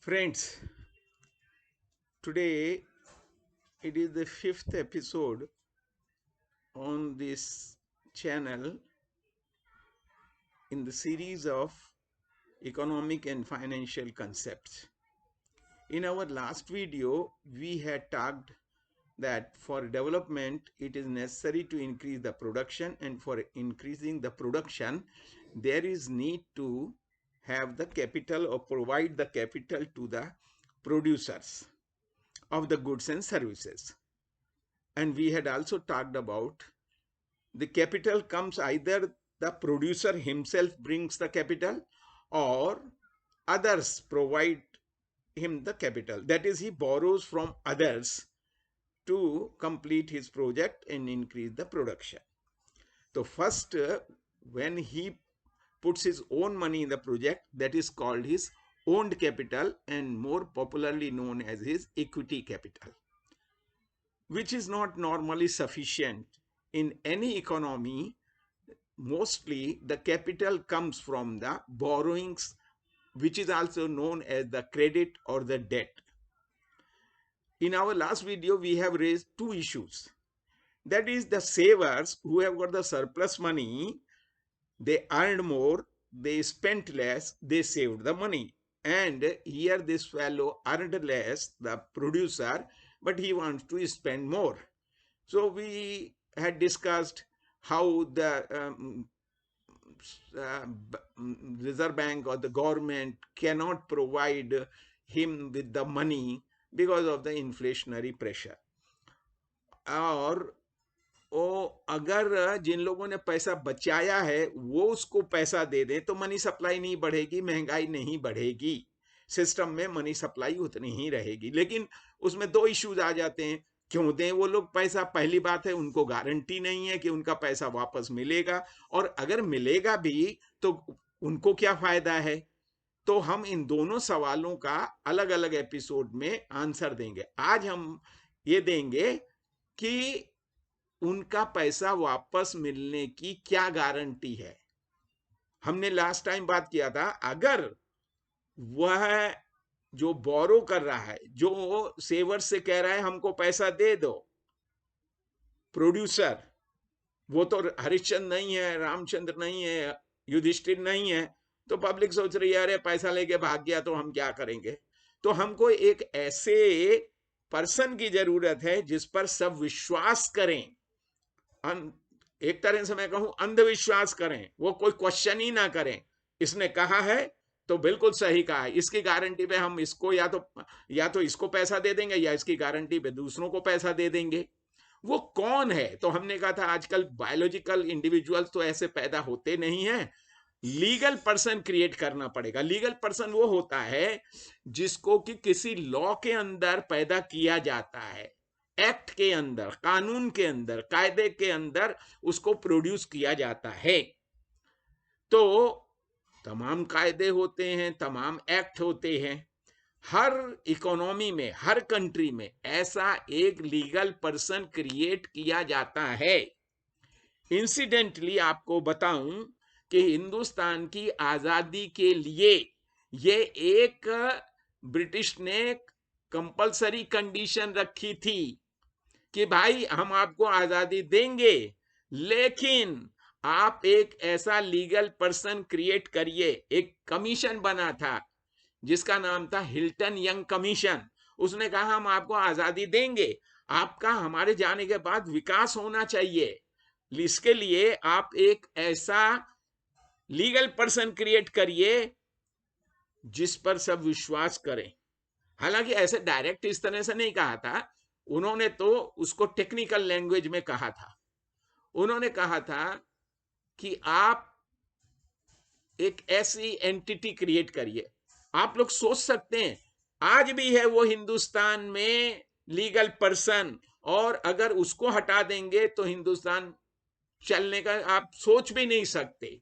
Friends, today it is the fifth episode on this channel in the series of economic and financial concepts. In our last video, we had talked that for development, it is necessary to increase the production, and for increasing the production, there is need to have the capital or provide the capital to the producers of the goods and services. And we had also talked about the capital comes either the producer himself brings the capital or others provide him the capital. That is, he borrows from others to complete his project and increase the production. So first, when he puts his own money in the project, that is called his owned capital and more popularly known as his equity capital, which is not normally sufficient in any economy. Mostly the capital comes from the borrowings, which is also known as the credit or the debt. In our last video, we have raised two issues. That is, the savers who have got the surplus money, they earned more, they spent less, they saved the money. And here this fellow earned less, the producer, but he wants to spend more. So we had discussed how the Reserve Bank or the government cannot provide him with the money because of the inflationary pressure. और अगर जिन लोगों ने पैसा बचाया है वो उसको पैसा दे दें तो मनी सप्लाई नहीं बढ़ेगी, महंगाई नहीं बढ़ेगी, सिस्टम में मनी सप्लाई उतनी ही रहेगी। लेकिन उसमें दो इश्यूज आ जाते हैं। क्यों दें वो लोग पैसा? पहली बात है, उनको गारंटी नहीं है कि उनका पैसा वापस मिलेगा, और अगर मिलेगा भी तो उनको क्या फायदा है। तो हम इन दोनों सवालों का अलग अलग एपिसोड में आंसर देंगे। आज हम ये देंगे कि उनका पैसा वापस मिलने की क्या गारंटी है। हमने लास्ट टाइम बात किया था, अगर वह जो बोरो कर रहा है, जो सेवर से कह रहा है हमको पैसा दे दो, प्रोड्यूसर, वो तो हरिश्चंद्र नहीं है, रामचंद्र नहीं है, युधिष्ठिर नहीं है, तो पब्लिक सोच रही है अरे पैसा लेके भाग गया तो हम क्या करेंगे। तो हमको एक ऐसे पर्सन की जरूरत है जिस पर सब विश्वास करें, एक तरह से मैं कहूं अंधविश्वास करें, वो कोई क्वेश्चन ही ना करें। इसने कहा है तो बिल्कुल सही कहा है, इसकी गारंटी पे हम इसको या तो इसको पैसा दे देंगे या इसकी गारंटी पे दूसरों को पैसा दे देंगे। वो कौन है? तो हमने कहा था आजकल बायोलॉजिकल इंडिविजुअल्स तो ऐसे पैदा होते नहीं हैं, लीगल पर्सन क्रिएट करना पड़ेगा। लीगल पर्सन वो होता है जिसको कि किसी लॉ के अंदर पैदा किया जाता है, एक्ट के अंदर, कानून के अंदर, कायदे के अंदर उसको प्रोड्यूस किया जाता है। तो तमाम कायदे होते हैं, तमाम एक्ट होते हैं, हर इकोनॉमी में, हर कंट्री में ऐसा एक लीगल पर्सन क्रिएट किया जाता है। इंसिडेंटली आपको बताऊं कि हिंदुस्तान की आजादी के लिए ये एक ब्रिटिश ने कंपलसरी कंडीशन रखी थी कि भाई हम आपको आजादी देंगे, लेकिन आप एक ऐसा लीगल पर्सन क्रिएट करिए। एक कमीशन बना था जिसका नाम था हिल्टन यंग कमीशन। उसने कहा हम आपको आजादी देंगे, आपका हमारे जाने के बाद विकास होना चाहिए, इसके लिए आप एक ऐसा लीगल पर्सन क्रिएट करिए जिस पर सब विश्वास करें। हालांकि ऐसे डायरेक्ट इस तरह से नहीं कहा था, उन्होंने तो उसको टेक्निकल लैंग्वेज में कहा था। उन्होंने कहा था कि आप एक ऐसी एंटिटी क्रिएट करिए। आप लोग सोच सकते हैं आज भी है वो हिंदुस्तान में लीगल पर्सन, और अगर उसको हटा देंगे तो हिंदुस्तान चलने का आप सोच भी नहीं सकते।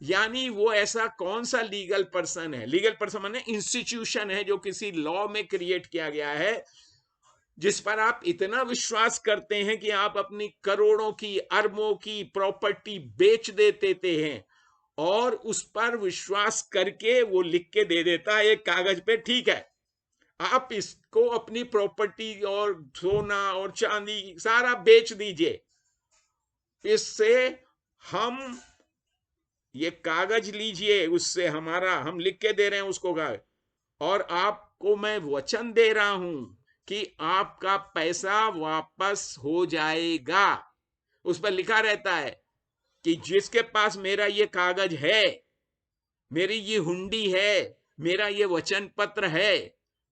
यानी वो ऐसा कौन सा लीगल पर्सन है? लीगल पर्सन माने इंस्टीट्यूशन है जो किसी लॉ में क्रिएट किया गया है, जिस पर आप इतना विश्वास करते हैं कि आप अपनी करोड़ों की, अरबों की प्रॉपर्टी बेच देते हैं, और उस पर विश्वास करके वो लिख के दे देता है एक कागज पे, ठीक है आप इसको अपनी प्रॉपर्टी और सोना और चांदी सारा बेच दीजिए, इससे हम ये कागज लीजिए, उससे हमारा हम लिख के दे रहे हैं उसको कागज, और आपको मैं वचन दे रहा हूं कि आपका पैसा वापस हो जाएगा। उस पर लिखा रहता है कि जिसके पास मेरा ये कागज है, मेरी ये हुंडी है, मेरा ये वचन पत्र है।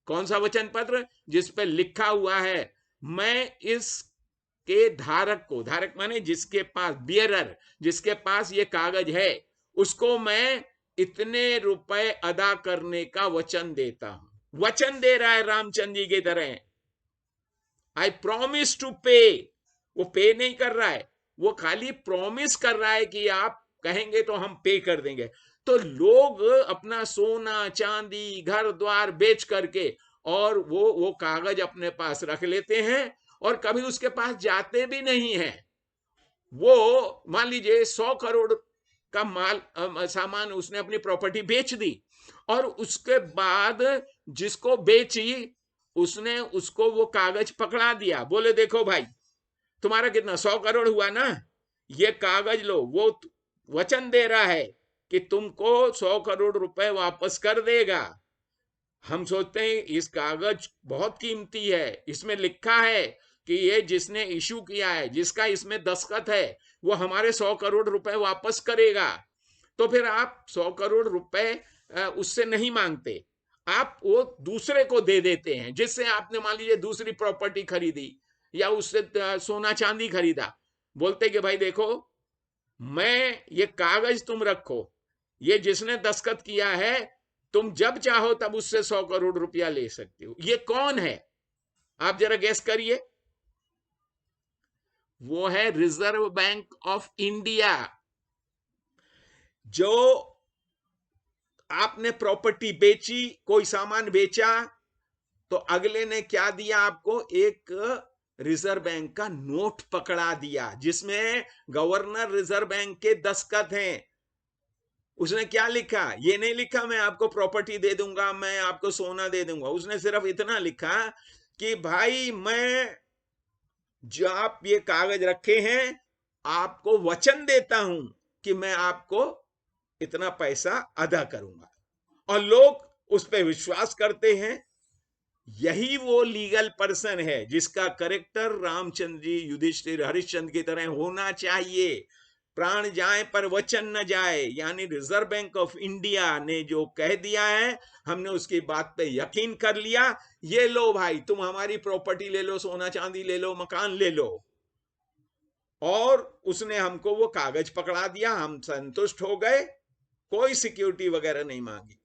कौन सा वचन पत्र? जिस पे लिखा हुआ है मैं इसके धारक को, धारक माने जिसके पास, बियरर, जिसके पास ये कागज है, उसको मैं इतने रुपए अदा करने का वचन देता हूं। वचन दे रहा है रामचंद्र जी की तरह। आई प्रॉमिस टू पे। वो पे नहीं कर रहा है, वो खाली प्रॉमिस कर रहा है कि आप कहेंगे तो हम पे कर देंगे। तो लोग अपना सोना चांदी घर द्वार बेच करके और वो कागज अपने पास रख लेते हैं और कभी उसके पास जाते भी नहीं है। वो मान लीजिए 100 करोड़ का माल सामान उसने अपनी प्रॉपर्टी बेच दी, और उसके बाद जिसको बेची उसने उसको वो कागज पकड़ा दिया, बोले देखो भाई तुम्हारा कितना 100 करोड़ हुआ ना, ये कागज लो। वो वचन दे रहा है कि तुमको 100 करोड़ रुपए वापस कर देगा। हम सोचते हैं इस कागज बहुत कीमती है, इसमें लिखा है कि ये जिसने इशू किया है, जिसका इसमें दस्तखत है, वो हमारे 100 करोड़ रुपए वापस करेगा। तो फिर आप 100 करोड़ रुपए उससे नहीं मांगते, आप वो दूसरे को दे देते हैं, जिससे आपने मान लीजिए दूसरी प्रॉपर्टी खरीदी या उससे सोना चांदी खरीदा। बोलते कि भाई देखो, मैं ये कागज तुम रखो, ये जिसने दस्तखत किया है, तुम जब चाहो तब उससे 100 करोड़ रुपया ले सकते हो। ये कौन है? आप जरा गैस करिए। वो है रिजर्व बैंक ऑफ इंडिया। जो आपने प्रॉपर्टी बेची, कोई सामान बेचा, तो अगले ने क्या दिया आपको? एक रिजर्व बैंक का नोट पकड़ा दिया जिसमें गवर्नर रिजर्व बैंक के दस्तखत हैं। उसने क्या लिखा? ये नहीं लिखा मैं आपको प्रॉपर्टी दे दूंगा, मैं आपको सोना दे दूंगा। उसने सिर्फ इतना लिखा कि भाई मैं जो आप ये कागज रखे हैं, आपको वचन देता हूं कि मैं आपको इतना पैसा अदा करूंगा, और लोग उस पर विश्वास करते हैं। यही वो लीगल पर्सन है जिसका करेक्टर रामचंद्र जी, युधिष्ठिर, हरिश्चंद्र की तरह होना चाहिए। प्राण जाए पर वचन न जाए, यानी रिजर्व बैंक ऑफ इंडिया ने जो कह दिया है, हमने उसकी बात पे यकीन कर लिया। ये लो भाई, तुम हमारी प्रॉपर्टी ले लो, सोना चांदी ले लो, मकान ले लो। और उसने हमको वो कागज पकड़ा दिया, हम संतुष्ट हो गए, कोई सिक्योरिटी वगैरह नहीं मांगी।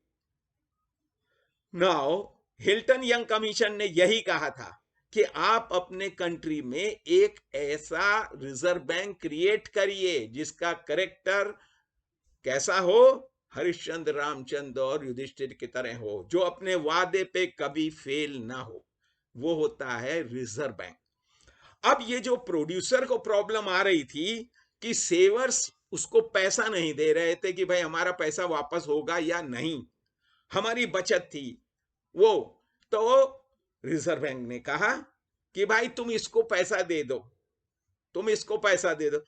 नाउ हिल्टन यंग कमीशन ने यही कहा था कि आप अपने कंट्री में एक ऐसा रिजर्व बैंक क्रिएट करिए जिसका करेक्टर कैसा हो? हरिश्चंद्र, रामचंद्र और युधिष्ठिर की तरह हो, जो अपने वादे पे कभी फेल ना हो। वो होता है रिजर्व बैंक। अब ये जो प्रोड्यूसर को प्रॉब्लम आ रही थी कि सेवर्स उसको पैसा नहीं दे रहे थे कि भाई हमारा पैसा वापस होगा या नहीं, हमारी बचत थी वो, तो रिजर्व बैंक ने कहा कि भाई तुम इसको पैसा दे दो, तुम इसको पैसा दे दो।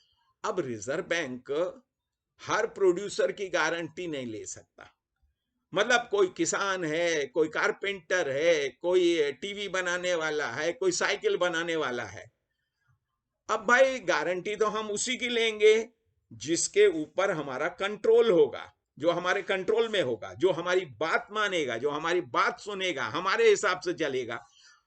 अब रिजर्व बैंक हर प्रोड्यूसर की गारंटी नहीं ले सकता। मतलब कोई किसान है, कोई कारपेंटर है, कोई टीवी बनाने वाला है, कोई साइकिल बनाने वाला है। अब भाई गारंटी तो हम उसी की लेंगे जिसके ऊपर हमारा कंट्रोल होगा, जो हमारे कंट्रोल में होगा, जो हमारी बात मानेगा, जो हमारी बात सुनेगा, हमारे हिसाब से चलेगा।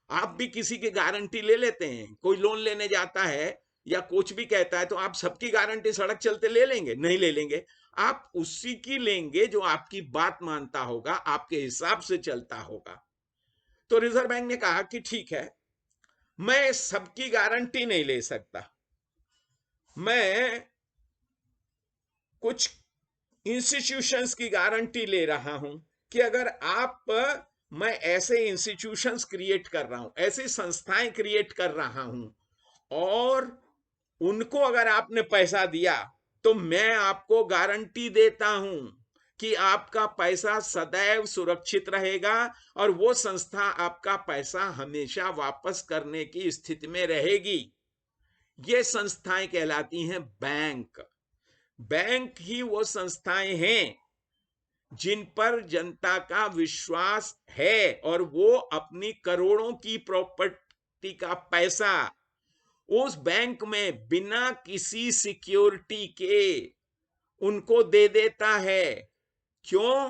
आप भी किसी की गारंटी ले लेते हैं, कोई लोन लेने जाता है या कुछ भी कहता है, तो आप सबकी गारंटी सड़क चलते ले लेंगे? नहीं ले लेंगे। आप उसी की लेंगे जो आपकी बात मानता होगा, आपके हिसाब से चलता होगा। तो रिजर्व बैंक ने कहा कि ठीक है, मैं सबकी गारंटी नहीं ले सकता, मैं कुछ इंस्टीट्यूशंस की गारंटी ले रहा हूं कि अगर आप, मैं ऐसे इंस्टीट्यूशंस क्रिएट कर रहा हूं, ऐसी संस्थाएं क्रिएट कर रहा हूं, और उनको अगर आपने पैसा दिया तो मैं आपको गारंटी देता हूं कि आपका पैसा सदैव सुरक्षित रहेगा और वो संस्था आपका पैसा हमेशा वापस करने की स्थिति में रहेगी। ये संस्थाएं कहलाती हैं बैंक। बैंक ही वो संस्थाएं हैं जिन पर जनता का विश्वास है और वो अपनी करोड़ों की प्रॉपर्टी का पैसा उस बैंक में बिना किसी सिक्योरिटी के उनको दे देता है। क्यों?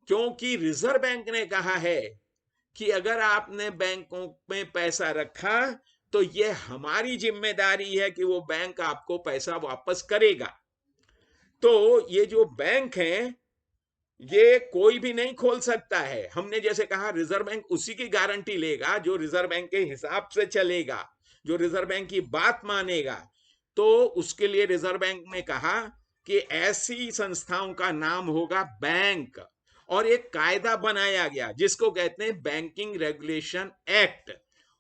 क्योंकि रिजर्व बैंक ने कहा है कि अगर आपने बैंकों में पैसा रखा तो ये हमारी जिम्मेदारी है कि वो बैंक आपको पैसा वापस करेगा। तो ये जो बैंक है ये कोई भी नहीं खोल सकता है। हमने जैसे कहा रिजर्व बैंक उसी की गारंटी लेगा जो रिजर्व बैंक के हिसाब से चलेगा, जो रिजर्व बैंक की बात मानेगा। तो उसके लिए रिजर्व बैंक ने कहा कि ऐसी संस्थाओं का नाम होगा बैंक, और एक कायदा बनाया गया जिसको कहते हैं बैंकिंग रेगुलेशन एक्ट।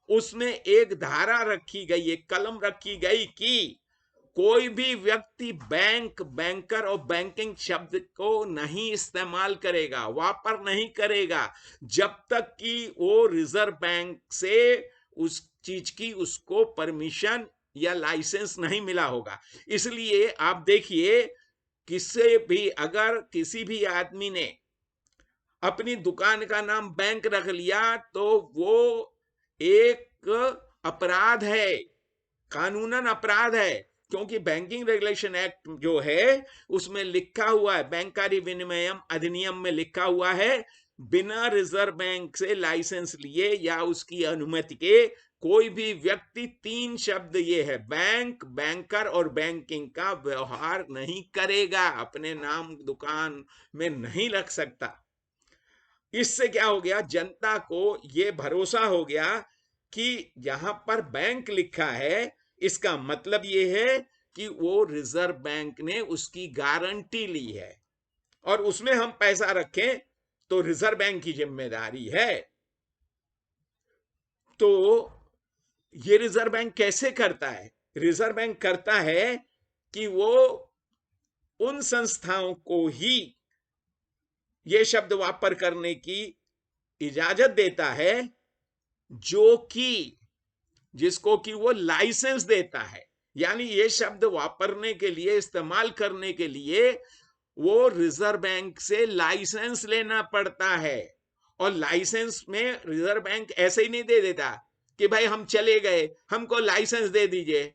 उसमें एक धारा रखी गई, एक कलम रखी गई कि कोई भी व्यक्ति बैंक, बैंकर और बैंकिंग शब्द को नहीं इस्तेमाल करेगा, वापर नहीं करेगा, जब तक कि वो रिजर्व बैंक से उस चीज की उसको परमिशन या लाइसेंस नहीं मिला होगा। इसलिए आप देखिए, किसी भी अगर किसी भी आदमी ने अपनी दुकान का नाम बैंक रख लिया तो वो एक अपराध है, कानूनन अपराध है। क्योंकि बैंकिंग रेगुलेशन एक्ट जो है उसमें लिखा हुआ है, बैंकारी विनिमयम अधिनियम में लिखा हुआ है, बिना रिजर्व बैंक से लाइसेंस लिए या उसकी अनुमति के कोई भी व्यक्ति, तीन शब्द ये है, बैंक, बैंकर और बैंकिंग का व्यवहार नहीं करेगा, अपने नाम दुकान में नहीं रख सकता। इससे क्या हो गया, जनता को यह भरोसा हो गया कि यहां पर बैंक लिखा है, इसका मतलब यह है कि वो रिजर्व बैंक ने उसकी गारंटी ली है और उसमें हम पैसा रखें तो रिजर्व बैंक की जिम्मेदारी है। तो ये रिजर्व बैंक कैसे करता है? रिजर्व बैंक करता है कि वो उन संस्थाओं को ही ये शब्द वापर करने की इजाजत देता है जो कि जिसको कि वो लाइसेंस देता है। यानी ये शब्द वापरने के लिए, इस्तेमाल करने के लिए वो रिजर्व बैंक से लाइसेंस लेना पड़ता है। और लाइसेंस में रिजर्व बैंक ऐसे ही नहीं दे देता कि भाई हम चले गए, हमको लाइसेंस दे दीजिए,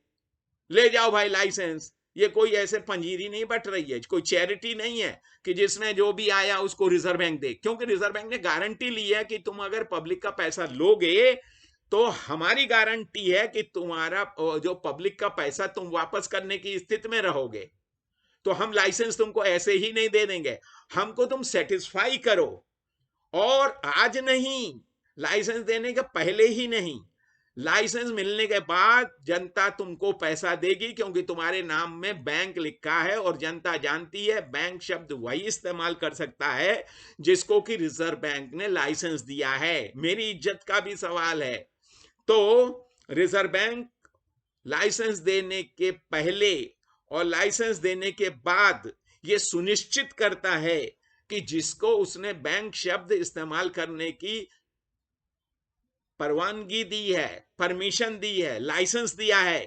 ले जाओ भाई लाइसेंस। ये कोई ऐसे पंजीरी नहीं बट रही है, कोई चैरिटी नहीं है कि जिसमें जो भी आया उसको रिजर्व बैंक दे। क्योंकि रिजर्व बैंक ने गारंटी ली है कि तुम अगर पब्लिक का पैसा लोगे तो हमारी गारंटी है कि तुम्हारा जो पब्लिक का पैसा तुम वापस करने की स्थिति में रहोगे। तो हम लाइसेंस तुमको ऐसे ही नहीं दे देंगे, हमको तुम सेटिस्फाई करो। और आज नहीं, लाइसेंस देने के पहले ही नहीं, लाइसेंस मिलने के बाद जनता तुमको पैसा देगी, क्योंकि तुम्हारे नाम में बैंक लिखा है और जनता जानती है बैंक शब्द वही इस्तेमाल कर सकता है जिसको कि रिजर्व बैंक ने लाइसेंस दिया है। मेरी इज्जत का भी सवाल है। तो रिजर्व बैंक लाइसेंस देने के पहले और लाइसेंस देने के बाद यह सुनिश्चित करता है कि जिसको उसने बैंक शब्द इस्तेमाल करने की परवानगी दी है, परमिशन दी है, लाइसेंस दिया है,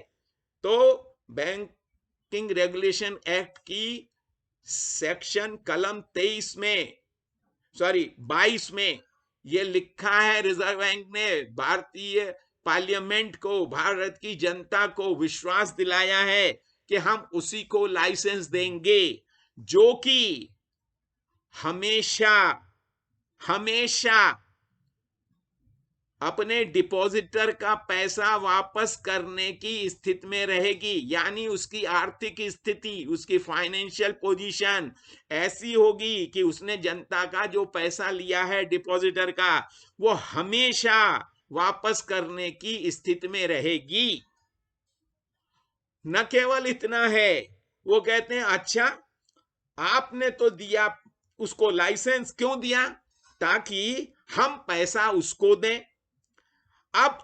तो बैंकिंग रेगुलेशन एक्ट की सेक्शन कलम 22 में यह लिखा है, रिजर्व बैंक ने भारतीय पार्लियामेंट को, भारत की जनता को विश्वास दिलाया है कि हम उसी को लाइसेंस देंगे जो कि हमेशा हमेशा अपने डिपॉजिटर का पैसा वापस करने की स्थिति में रहेगी। यानी उसकी आर्थिक स्थिति, उसकी फाइनेंशियल पोजीशन ऐसी होगी कि उसने जनता का जो पैसा लिया है डिपॉजिटर का, वो हमेशा वापस करने की स्थिति में रहेगी। न केवल इतना है, वो कहते हैं अच्छा आपने तो दिया उसको लाइसेंस, क्यों दिया? ताकि हम पैसा उसको दें। अब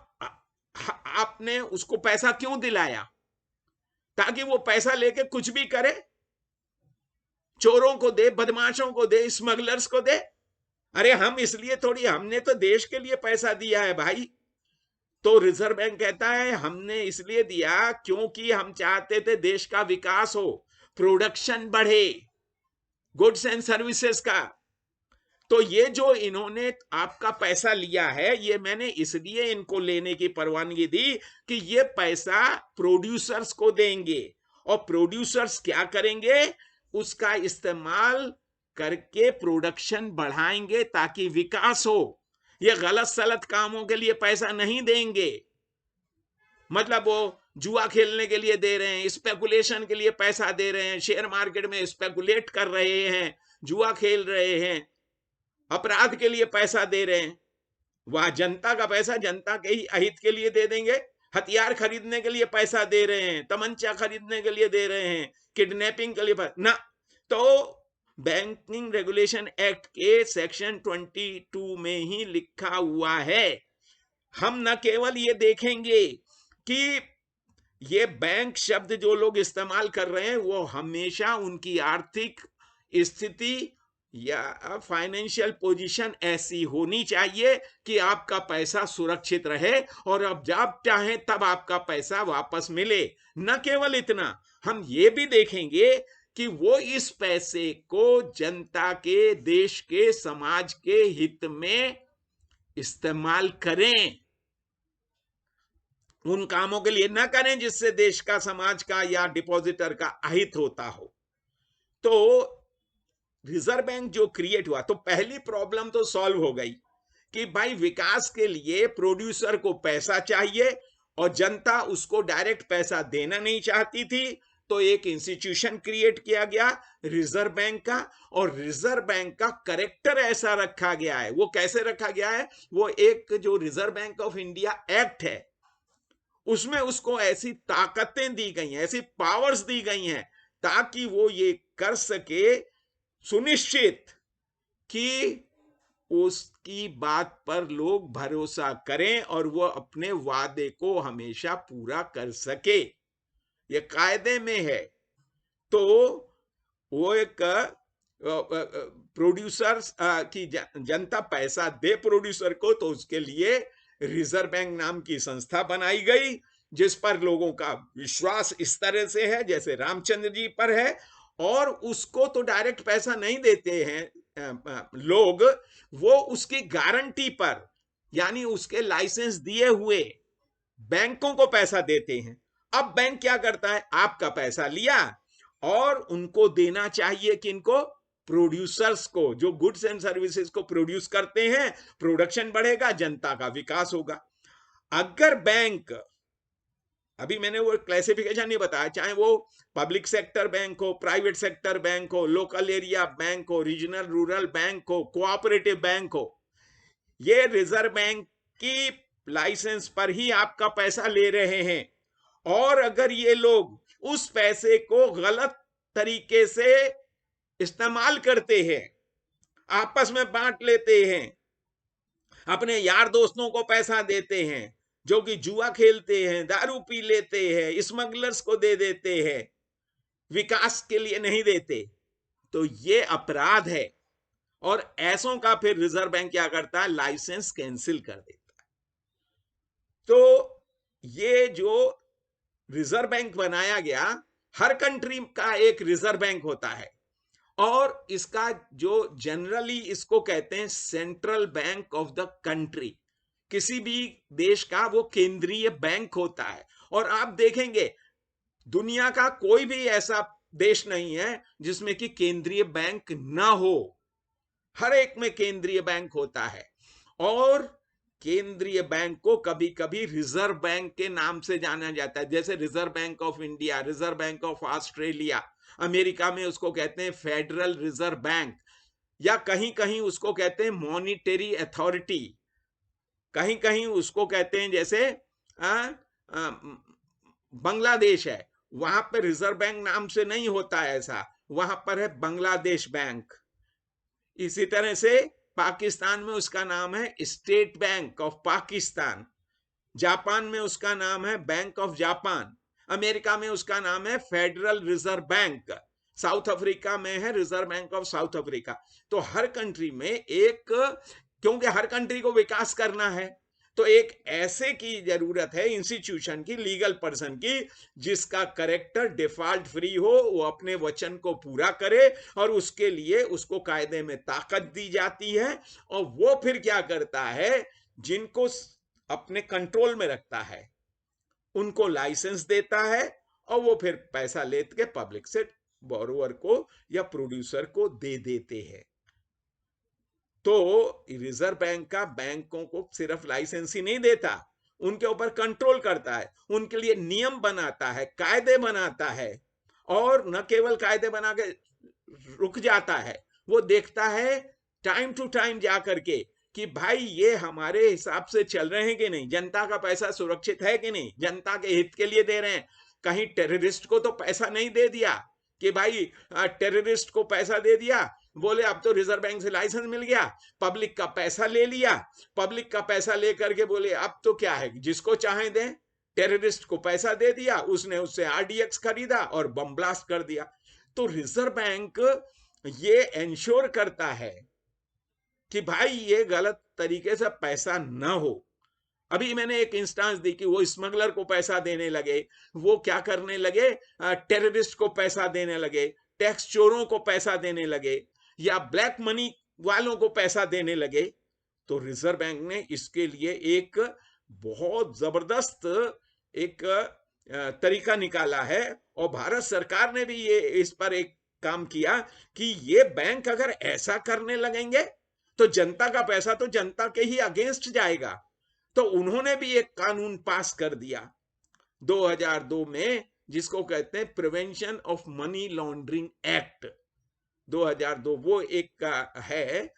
आपने उसको पैसा क्यों दिलाया? ताकि वो पैसा लेके कुछ भी करे। चोरों को दे, बदमाशों को दे, स्मगलर्स को दे। अरे हम इसलिए थोड़ी, हमने तो देश के लिए पैसा दिया है भाई। तो रिजर्व बैंक कहता है हमने इसलिए दिया क्योंकि हम चाहते थे देश का विकास हो, प्रोडक्शन बढ़े, गुड्स एंड सर्विसेज का। तो ये जो इन्होंने आपका पैसा लिया है, ये मैंने इसलिए इनको लेने की परवानगी दी कि ये पैसा प्रोड्यूसर्स को देंगे, और प्रोड्यूसर्स क्या करेंगे, उसका इस्तेमाल करके प्रोडक्शन बढ़ाएंगे ताकि विकास हो। ये गलत सलत कामों के लिए पैसा नहीं देंगे। मतलब वो जुआ खेलने के लिए दे रहे हैं, स्पेकुलेशन के लिए पैसा दे रहे हैं, शेयर मार्केट में स्पेकुलेट कर रहे हैं, जुआ खेल रहे हैं, अपराध के लिए पैसा दे रहे हैं। वह जनता का पैसा जनता के ही अहित के लिए दे देंगे। हथियार खरीदने के लिए पैसा दे रहे हैं, तमंचा खरीदने के लिए दे रहे हैं, किडनैपिंग के लिए ना। तो बैंकिंग रेगुलेशन एक्ट के सेक्शन 22 में ही लिखा हुआ है। हम न केवल ये देखेंगे कि ये बैंक शब्द जो लोग इस्तेमाल कर रहे हैं वो हमेशा उनकी आर्थिक स्थिति या फाइनेंशियल पोजीशन ऐसी होनी चाहिए कि आपका पैसा सुरक्षित रहे और अब जब चाहें तब आपका पैसा वापस मिले। न केवल इतना, हम ये भी देखेंगे कि वो इस पैसे को जनता के, देश के, समाज के हित में इस्तेमाल करें, उन कामों के लिए ना करें जिससे देश का, समाज का या डिपॉजिटर का अहित होता हो। तो रिजर्व बैंक जो क्रिएट हुआ, तो पहली प्रॉब्लम तो सॉल्व हो गई कि भाई विकास के लिए प्रोड्यूसर को पैसा चाहिए और जनता उसको डायरेक्ट पैसा देना नहीं चाहती थी। तो एक इंस्टीट्यूशन क्रिएट किया गया रिजर्व बैंक का, और रिजर्व बैंक का करेक्टर ऐसा रखा गया है। वो कैसे रखा गया है, वो एक जो reserve bank of India act है उसमें उसको ऐसी ताकतें दी गई हैं, ऐसी पावर्स दी गई हैं ताकि वो ये कर सके सुनिश्चित कि उसकी बात पर लोग भरोसा करें और वो अपने वादे को हमेशा पूरा कर सके। ये कायदे में है। तो वो एक प्रोड्यूसर्स की जनता पैसा दे प्रोड्यूसर को, तो उसके लिए रिजर्व बैंक नाम की संस्था बनाई गई जिस पर लोगों का विश्वास इस तरह से है जैसे रामचंद्र जी पर है। और उसको तो डायरेक्ट पैसा नहीं देते हैं लोग, वो उसकी गारंटी पर, यानी उसके लाइसेंस दिए हुए बैंकों को पैसा देते हैं। अब बैंक क्या करता है, आपका पैसा लिया और उनको देना चाहिए किनको, प्रोड्यूसर्स को, जो गुड्स एंड सर्विसेज को प्रोड्यूस करते हैं। प्रोडक्शन बढ़ेगा, जनता का विकास होगा। अगर बैंक, अभी मैंने वो क्लासिफिकेशन नहीं बताया, चाहे वो पब्लिक सेक्टर बैंक हो, प्राइवेट सेक्टर बैंक हो, लोकल एरिया बैंक हो, रीजनल रूरल बैंक हो, कोऑपरेटिव बैंक हो, ये रिजर्व बैंक की लाइसेंस पर ही आपका पैसा ले रहे हैं। और अगर ये लोग उस पैसे को गलत तरीके से इस्तेमाल करते हैं, आपस में बांट लेते हैं, अपने यार दोस्तों को पैसा देते हैं जो कि जुआ खेलते हैं, दारू पी लेते हैं, स्मगलर्स को दे देते हैं, विकास के लिए नहीं देते, तो ये अपराध है। और ऐसों का फिर रिजर्व बैंक क्या करता है, लाइसेंस कैंसिल कर देता है। तो ये जो रिजर्व बैंक बनाया गया, हर कंट्री का एक रिजर्व बैंक होता है और इसका जो जनरली इसको कहते हैं central bank of the country, किसी भी देश का वो केंद्रीय बैंक होता है। और आप देखेंगे दुनिया का कोई भी ऐसा देश नहीं है जिसमें कि केंद्रीय बैंक ना हो, हर एक में केंद्रीय बैंक होता है। और केंद्रीय बैंक को कभी कभी रिजर्व बैंक के नाम से जाना जाता है, जैसे reserve bank of India, reserve bank of Australia, America में उसको कहते हैं फेडरल रिजर्व बैंक, या कहीं कहीं उसको कहते हैं मॉनिटरी अथॉरिटी, कहीं कहीं उसको कहते हैं जैसे बांग्लादेश है, वहां पर रिजर्व बैंक नाम से नहीं होता है ऐसा, वहां पर है बांग्लादेश बैंक। इसी तरह से पाकिस्तान में उसका नाम है state bank of Pakistan, Japan में उसका नाम है बैंक ऑफ जापान, अमेरिका में उसका नाम है federal reserve bank. South Africa में है reserve bank of south Africa. तो हर कंट्री में एक, क्योंकि हर कंट्री को विकास करना है, तो एक ऐसे की जरूरत है इंस्टीट्यूशन की, लीगल पर्सन की, जिसका करेक्टर डिफॉल्ट फ्री हो, वो अपने वचन को पूरा करे, और उसके लिए उसको कायदे में ताकत दी जाती है, और वो फिर क्या करता है, जिनको अपने कंट्रोल में रखता है उनको लाइसेंस देता है, और वो फिर पैसा लेके पब्लिक से बोरोवर को या प्रोड्यूसर को दे देते हैं। तो रिजर्व बैंक का बैंकों को सिर्फ लाइसेंस ही नहीं देता, उनके ऊपर कंट्रोल करता है, उनके लिए नियम बनाता है, कायदे बनाता है, और न केवल कायदे बना के रुक जाता है, वो देखता है टाइम टू टाइम जा करके कि भाई ये हमारे हिसाब से चल रहे हैं कि नहीं, जनता का पैसा सुरक्षित है कि नहीं, जनता के हित के लिए दे रहे हैं, कहीं टेररिस्ट को तो पैसा नहीं दे दिया कि भाई टेररिस्ट को पैसा दे दिया, बोले अब तो रिजर्व बैंक से लाइसेंस मिल गया, पब्लिक का पैसा ले लिया, पब्लिक का पैसा लेकर के बोले अब तो क्या है जिसको चाहे दें, टेररिस्ट को पैसा दे दिया, उसने उससे आरडीएक्स खरीदा और बम ब्लास्ट कर दिया। तो रिजर्व बैंक ये इंश्योर करता है कि भाई ये गलत तरीके से पैसा ना हो। अभी मैंने एक इंस्टेंस दी कि वो स्मगलर को पैसा देने लगे, वो क्या करने लगे, टेररिस्ट को पैसा देने लगे, टैक्स चोरों को पैसा देने लगे, या ब्लैक मनी वालों को पैसा देने लगे। तो रिजर्व बैंक ने इसके लिए एक बहुत जबरदस्त एक तरीका निकाला है, और भारत सरकार ने भी ये इस पर एक काम किया कि ये बैंक अगर ऐसा करने लगेंगे तो जनता का पैसा तो जनता के ही अगेंस्ट जाएगा। तो उन्होंने भी एक कानून पास कर दिया 2002 में, जिसको कहते हैं prevention of money laundering act 2002, वो एक का है।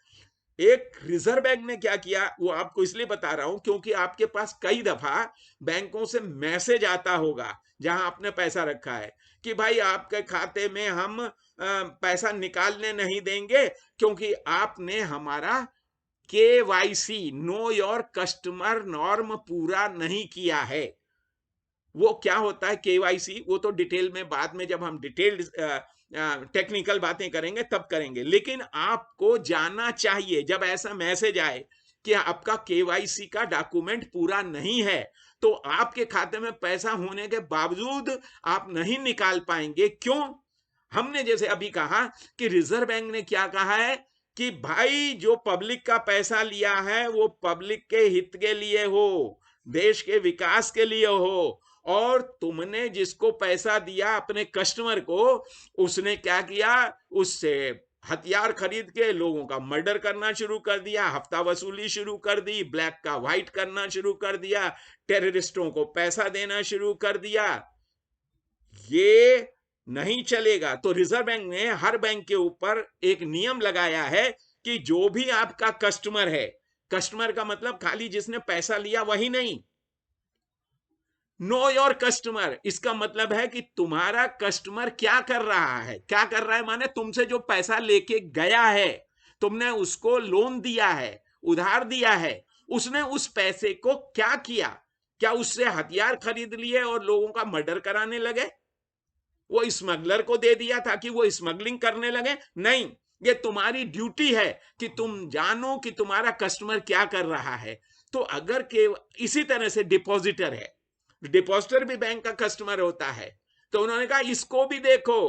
एक रिजर्व बैंक ने क्या किया वो आपको इसलिए बता रहा हूं क्योंकि आपके पास कई दफा बैंकों से मैसेज आता होगा जहां आपने पैसा रखा है कि भाई आपके खाते में हम पैसा निकालने नहीं देंगे क्योंकि आपने हमारा KYC know your customer norm पूरा नहीं किया है। वो क्या होता है KYC, वो तो डिटेल में बाद में जब हम डिटेल्ड टेक्निकल बातें करेंगे तब करेंगे, लेकिन आपको जानना चाहिए जब ऐसा मैसेज आए कि आपका KYC का डॉक्यूमेंट पूरा नहीं है तो आपके खाते में पैसा होने के बावजूद आप नहीं निकाल पाएंगे। क्यों? हमने जैसे अभी कहा कि रिजर्व बैंक ने क्या कहा है कि भाई जो पब्लिक का पैसा लिया है वो पब्लिक के हित के लिए हो, देश के विकास के लिए हो, और तुमने जिसको पैसा दिया अपने कस्टमर को, उसने क्या किया, उससे हथियार खरीद के लोगों का मर्डर करना शुरू कर दिया, हफ्ता वसूली शुरू कर दी, ब्लैक का व्हाइट करना शुरू कर दिया, टेररिस्टों को पैसा देना शुरू कर दिया। ये नहीं चलेगा। तो रिजर्व बैंक ने हर बैंक के ऊपर एक नियम लगाया है कि जो भी आपका कस्टमर है, कस्टमर का मतलब खाली जिसने पैसा लिया वही नहीं, नो योर कस्टमर, इसका मतलब है कि तुम्हारा कस्टमर क्या कर रहा है, क्या कर रहा है माने तुमसे जो पैसा लेके गया है, तुमने उसको लोन दिया है, उधार दिया है, उसने उस पैसे को क्या किया, क्या उससे हथियार खरीद लिए और लोगों का मर्डर कराने लगे, वो स्मगलर को दे दिया ताकि वो स्मगलिंग करने लगे? नहीं, ये तुम्हारी ड्यूटी है कि तुम जानो कि तुम्हारा कस्टमर क्या कर रहा है। तो अगर के इसी तरह से डिपॉजिटर है, डिपॉजिटर भी बैंक का कस्टमर होता है, तो उन्होंने कहा इसको भी देखो,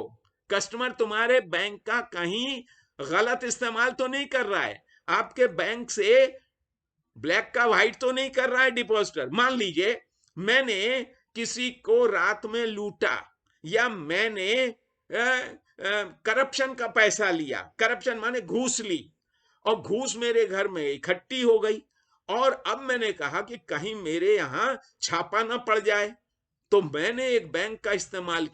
कस्टमर तुम्हारे बैंक का कहीं गलत इस्तेमाल तो नहीं कर रहा है, आपके बैंक से ब्लैक का व्हाइट तो नहीं कर रहा है डिपॉजिटर। मान लीजिए मैंने किसी को रात में लूटा, या मैंने करप्शन का पैसा लिया, करप्शन माने घूस ली, और घूस मेरे घर में इकट्ठी हो गई, और अब मैंने कहा कि कहीं मेरे यहां छापा ना पड़ जाए, तो मैंने एक बैंक का इस्तेमाल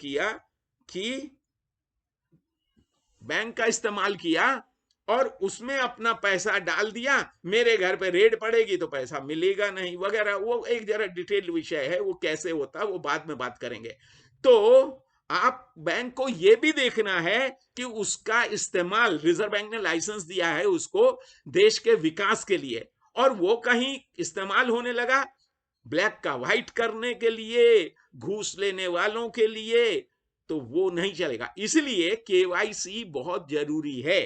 किया और उसमें अपना पैसा डाल दिया, मेरे घर पे रेड पड़ेगी तो पैसा मिलेगा नहीं वगैरह। वो एक जरा डिटेल विषय है, वो कैसे होता है वो बाद में बात करेंगे। तो आप बैंक को यह भी देखना है कि उसका इस्तेमाल, रिजर्व बैंक ने लाइसेंस दिया है उसको देश के विकास के लिए, और वो कहीं इस्तेमाल होने लगा ब्लैक का व्हाइट करने के लिए, घूस लेने वालों के लिए, तो वो नहीं चलेगा। इसलिए केवाईसी बहुत जरूरी है।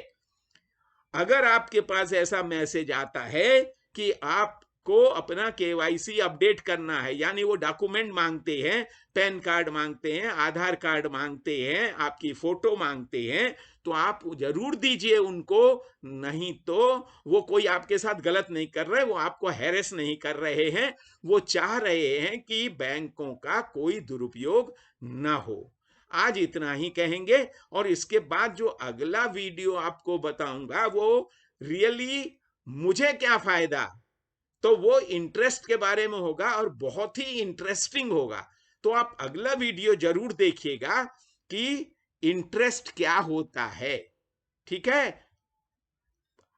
अगर आपके पास ऐसा मैसेज आता है कि आपको अपना केवाईसी अपडेट करना है, यानी वो डॉक्यूमेंट मांगते हैं, पैन कार्ड मांगते हैं, आधार कार्ड मांगते हैं, आपकी फोटो मांगते हैं, तो आप जरूर दीजिए उनको। नहीं तो वो कोई आपके साथ गलत नहीं कर रहे, वो आपको हैरेस नहीं कर रहे हैं, वो चाह रहे हैं कि बैंकों का कोई दुरुपयोग ना हो। आज इतना ही कहेंगे, और इसके बाद जो अगला वीडियो आपको बताऊंगा वो रियली मुझे क्या फायदा, तो वो इंटरेस्ट के बारे में होगा और बहुत ही इंटरेस्टिंग होगा। तो आप अगला वीडियो जरूर देखिएगा कि इंटरेस्ट क्या होता है। ठीक है?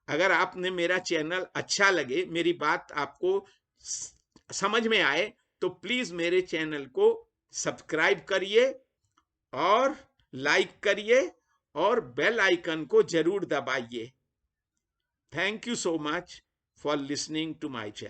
अगर आपने मेरा चैनल अच्छा लगे, मेरी बात आपको समझ में आए, तो प्लीज मेरे चैनल को सब्सक्राइब करिए और लाइक करिए और बेल आइकन को जरूर दबाइए। Thank you so much for listening to my channel.